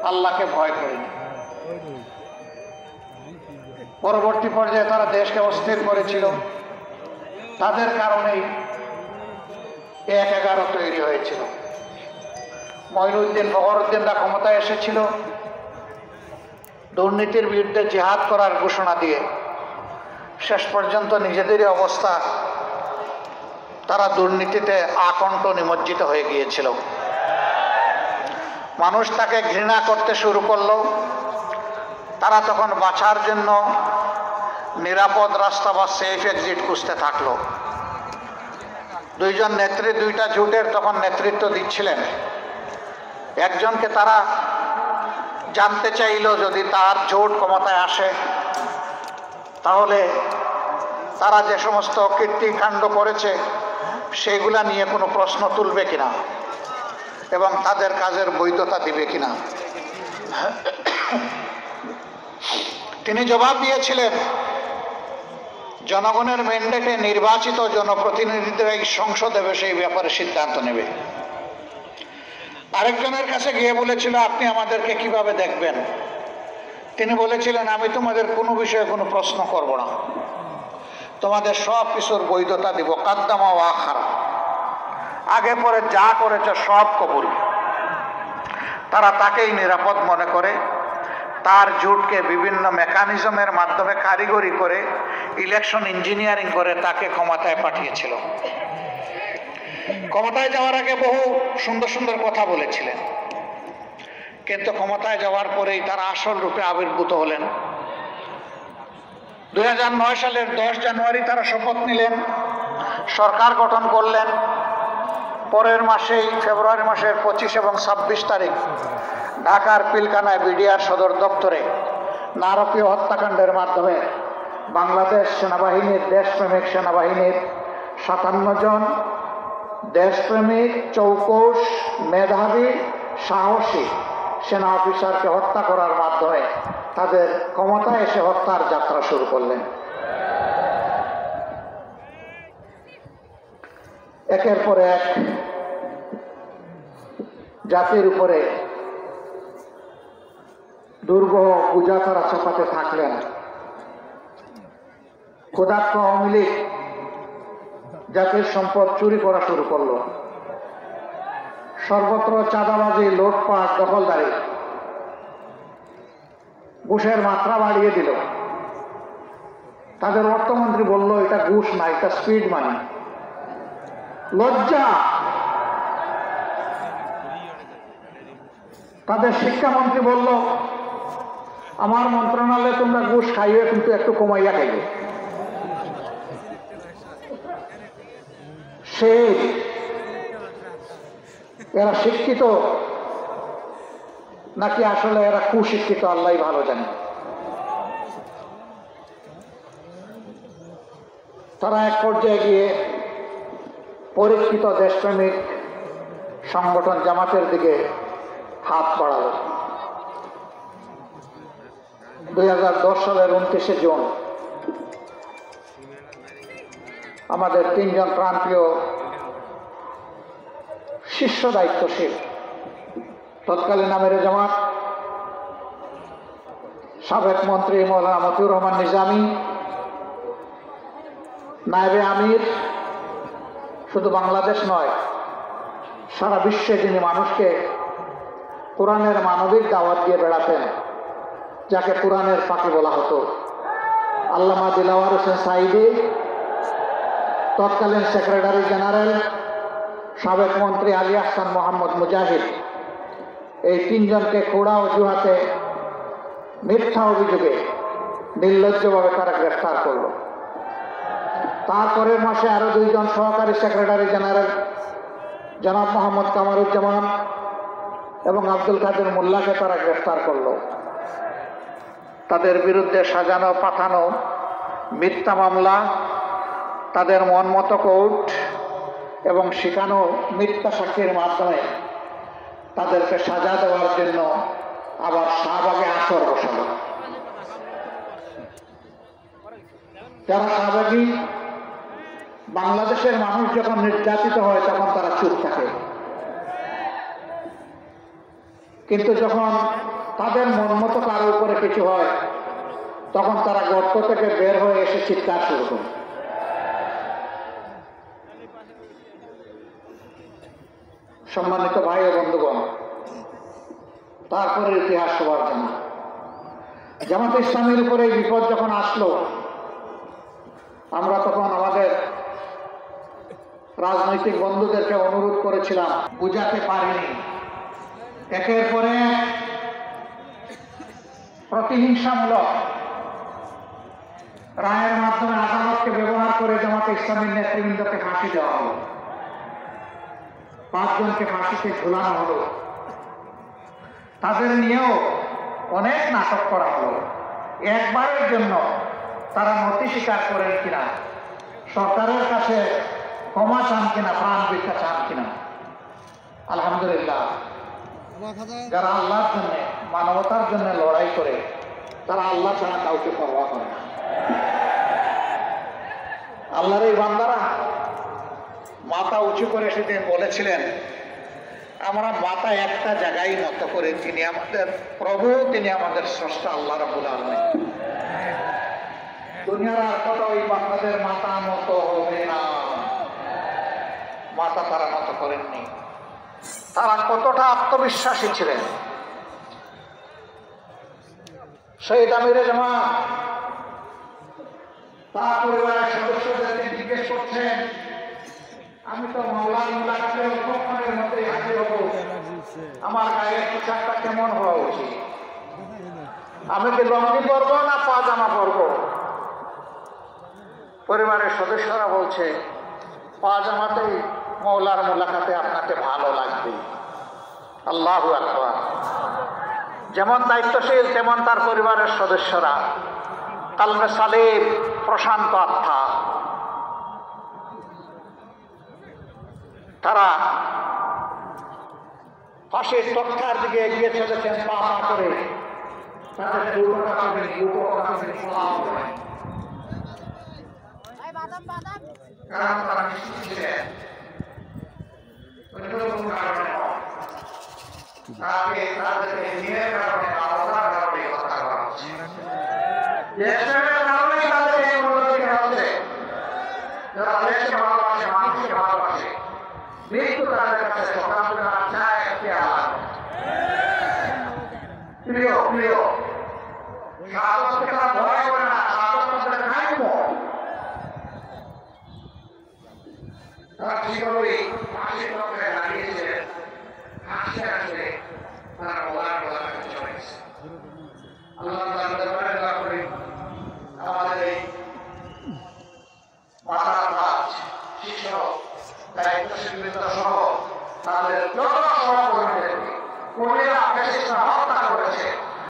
আল্লাহকে ভয় করেনি। পরবর্তী পর্যায়ে তারা দেশকে অস্থির করেছিল, তাদের কারণেই ১/১১ তৈরি হয়েছিল। মঈনুদ্দিন ফখরুদ্দিনরা ক্ষমতায় এসেছিল দুর্নীতির বিরুদ্ধে জিহাদ করার ঘোষণা দিয়ে। শেষ পর্যন্ত নিজেদেরই অবস্থা, তারা দুর্নীতিতে আকণ্ঠ নিমজ্জিত হয়ে গিয়েছিল। মানুষ তাকে ঘৃণা করতে শুরু করলো। তারা তখন বাঁচার জন্য নিরাপদ রাস্তা বা সেফ এক্সিট খুঁজতে থাকলো। দুইজন নেত্রী দুইটা জোটের তখন নেতৃত্ব দিচ্ছিলেন। একজনকে তারা জানতে চাইল যদি তার জোট ক্ষমতায় আসে তাহলে তারা যে সমস্ত কীর্তিকাণ্ড করেছে সেগুলা নিয়ে কোনো প্রশ্ন তুলবে কিনা এবং তাদের কাজের বৈধতা দিবে কিনা। তিনি জবাব দিয়েছিলেন, জনগণের ম্যান্ডেটে নির্বাচিত জনপ্রতিনিধিরা এই সংসদে সেই ব্যাপারে সিদ্ধান্ত নেবে। আরেকজনের কাছে গিয়ে বলেছিল, আপনি আমাদেরকে কিভাবে দেখবেন? তিনি বলেছিলেন, আমি তোমাদের কোনো বিষয়ে কোনো প্রশ্ন করব না, তোমাদের সব কিছুর বৈধতা দিব, কাদ্দামা ওয়া আখারা, আগে পরে যা করেছে সব কবুল। তারা তাকেই নিরাপদ মনে করে তার জোটকে বিভিন্ন মেকানিজমের মাধ্যমে কারিগরি করে ইলেকশন ইঞ্জিনিয়ারিং করে তাকে ক্ষমতায় পাঠিয়েছিল। ক্ষমতায় যাওয়ার আগে বহু সুন্দর সুন্দর কথা বলেছিলেন, কিন্তু ক্ষমতায় যাওয়ার পরেই তারা আসল রূপে আবির্ভূত হলেন। 2009 সালের 10 জানুয়ারি তারা শপথ নিলেন, সরকার গঠন করলেন। পরের মাসেই ফেব্রুয়ারি মাসের 25 এবং 26 তারিখ ঢাকার পিলখানায় বিডিআর সদর দপ্তরে নারকীয় হত্যাকাণ্ডের মাধ্যমে বাংলাদেশ সেনাবাহিনীর, দেশপ্রেমিক সেনাবাহিনীর 57 জন দেশপ্রেমিক, চৌকস, মেধাবী, সাহসী সেনা অফিসারকে হত্যা করার মাধ্যমে তাদের ক্ষমতায় এসে হত্যার যাত্রা শুরু করলেন। একের পর এক জাতির উপরে দুর্গহ পূজা তারা চাপাতে থাকলেন। ক্ষুধার্ত আওয়ামী লীগ জাতির সম্পদ চুরি করা শুরু করলো। সর্বত্র চাঁদাবাজি, লুটপাট, দখলদারি, ঘুষের মাত্রা বাড়িয়ে দিল। তাদের অর্থমন্ত্রী বলল, এটা ঘুষ না, এটা স্পিড মানি। লজ্জা! তাদের শিক্ষামন্ত্রী বলল, আমার মন্ত্রণালয়ে তোমরা ঘুষ খাইয়ে কিন্তু একটু কমাইয়া খাইবে। সে এরা শিক্ষিত নাকি আসলে এরা কুশিক্ষিত আল্লাহ ভালো জানে। তারা এক পর্যায়ে গিয়ে পরীক্ষিত দেশপ্রেমিক সংগঠন জামাতের দিকে হাত বাড়াল। 2010 সালের 29শে জুন আমাদের 3 জন প্রান্তীয় শীর্ষ দায়িত্বশীল, তৎকালীন আমিরে জামাত সাবেক মন্ত্রী মৌলানা মতিউর রহমান নিজামী, নায়েবে আমির, শুধু বাংলাদেশ নয় সারা বিশ্বে যিনি মানুষকে কোরআনের মানবিক দাওয়াত দিয়ে বেড়াতেন, যাকে কোরআনের পাখি বলা হতো, আল্লামা দিলাওয়ার হোসেন সাঈদী, তৎকালীন সেক্রেটারি জেনারেল সাবেক মন্ত্রী আলী আহসান মোহাম্মদ মুজাহিদ, এই 3 জনকে খোড়া অজুহাতে মিথ্যা অভিযোগে নির্লজ্জভাবে তারা গ্রেফতার করল। তারপরের মাসে আরো 2 জন সহকারী সেক্রেটারি জেনারেল জনাব মোহাম্মদ কামারুজ্জামান এবং আব্দুল কাদের মোল্লাকে তারা গ্রেফতার করল। তাদের বিরুদ্ধে সাজানো পাঠানো মিথ্যা মামলা, তাদের মন মতো কোর্ট এবং শিখানো মিথ্যা সাক্ষীর মাধ্যমে তাদেরকে সাজা দেওয়ার জন্য আবার শাহবাগে আসর বসালো। যারা শাহবাগী, বাংলাদেশের মানুষ যখন নির্যাতিত হয় তখন তারা চুপ থাকে, কিন্তু যখন তাদের মন মতো কারো উপরে কিছু হয় তখন তারা গর্ত থেকে বের হয়ে এসে চিৎকার শুরু করে। সম্মানিত ভাই ও বন্ধুগণ, তারপরে ইতিহাস সবার জানা। জামাতে ইসলামীর উপরে বিপদ যখন আসলো, আমরা তখন আমাদের রাজনৈতিক বন্ধুদেরকে অনুরোধ করেছিলাম, বুঝাতে পারিনি। একের পরে প্রতিহিংসামূলক রায়ের মাধ্যমে আদালতকে ব্যবহার করে জামাতে ইসলামীর নেতৃবৃন্দকে ফাঁসি দেওয়া হলো, 5 জনকে ফাঁসিতে ঝুলানো হলো। তাদের নিয়েও অনেক নাটক করা হলো। একবারের জন্য তারা নথি স্বীকার করেন কিনা, সরকারের কাছে ক্ষমা চান কিনা, প্রাণ ভিক্ষা চান কিনা। আলহামদুলিল্লাহ, যারা আল্লাহর জন্য, মানবতার জন্য লড়াই করে তারা আল্লাহ ছাড়া কাউকে পরোয়া করে না। আল্লাহর এই বান্দারা মাথা উঁচু করে সেদিন বলেছিলেন, আমরা মাথা একটা জায়গায় নত করে, তিনি আমাদের প্রভু, তিনি আমাদের স্রষ্টা আল্লাহ রাব্বুল আলামিন। দুনিয়ার আর কত ওই বান্দাদের মাথা নত হবে না। মাথা তারা নত করেননি। তারা কতটা আত্মবিশ্বাসী ছিলেন। শহীদ আমিরে জামাত তার পরিবারের সদস্যদেরকে জিজ্ঞেস করছেন, আমি তো মাওলার মুলাকাতের উপক্ষণের মধ্যে হাজির হব, আমার গায়ের পোশাকটা কেমন হওয়া উচিত? আমি কি লঙ্গি পরবো না পাজামা পরবো? পরিবারের সদস্যরা বলছে, পাজামাতেই মাওলার মুলাকাতে আপনাকে ভালো লাগবে। আল্লাহু আকবার। যেমন দায়িত্বশীল তেমন তার পরিবারের সদস্যরা, কালবে সালিম, প্রশান্ত আত্মা। তারা ফাঁসির তক্তার দিকে এগিয়ে চলেছেন পা পা করে। তাদের কারণ তারা নিশ্চিত ছিলেন তাদেরকে দিনের কারণে, মানবতার কারণে কথা করা হচ্ছে। দেশের কারণেই তাদেরকে এই উন্নতি হচ্ছে। যারা দেশকে ভালোবাসে, মানুষকে ভালোবাসে, মৃত্যু তাদের কাছে সকালে চায় একটি আলাদা প্রিয় প্রিয়। শাহাদাতকে তারা ভয় করে না, শাহাদাত তাদের কাম্য। তারা ঠিকভাবেই ফাঁসির পক্ষে দাঁড়িয়েছিলেন। হাসতে হাসতে তারা বলার কাছে চলে গেছে। আল্লাহ তাআলা দরবারে দোয়া করি, আমাদের এই মাতার কাজ, শিক্ষক, দায়িত্বশীল সহ তাদের যত সহকর্মীদেরকে কোনেরা ফ্যাসিস্টরা হত্যা করেছে,